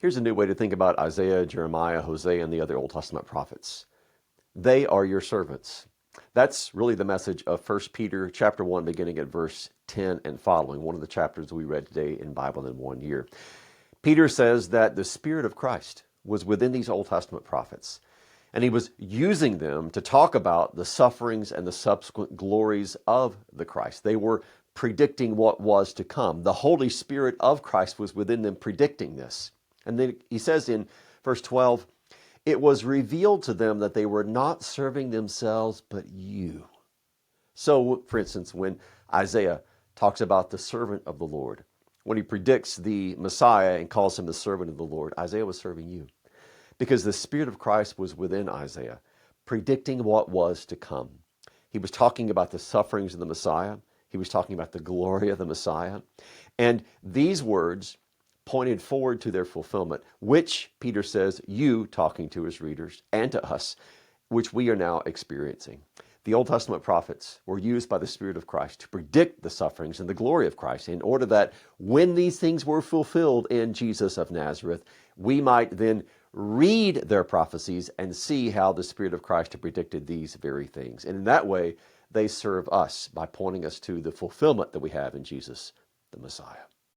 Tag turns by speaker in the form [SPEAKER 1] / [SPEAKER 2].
[SPEAKER 1] Here's a new way to think about Isaiah, Jeremiah, Hosea, and the other Old Testament prophets. They are your servants. That's really the message of 1 Peter chapter 1, beginning at verse 10 and following, one of the chapters we read today in Bible in 1 year. Peter says that the Spirit of Christ was within these Old Testament prophets, and he was using them to talk about the sufferings and the subsequent glories of the Christ. They were predicting what was to come. The Holy Spirit of Christ was within them predicting this. And then he says in verse 12, it was revealed to them that they were not serving themselves, but you. So, for instance, when Isaiah talks about the servant of the Lord, when he predicts the Messiah and calls him the servant of the Lord, Isaiah was serving you. Because the Spirit of Christ was within Isaiah, predicting what was to come. He was talking about the sufferings of the Messiah. He was talking about the glory of the Messiah. And these words pointed forward to their fulfillment, which Peter says, you talking to his readers and to us, which we are now experiencing. The Old Testament prophets were used by the Spirit of Christ to predict the sufferings and the glory of Christ in order that when these things were fulfilled in Jesus of Nazareth, we might then read their prophecies and see how the Spirit of Christ had predicted these very things. And in that way, they serve us by pointing us to the fulfillment that we have in Jesus, the Messiah.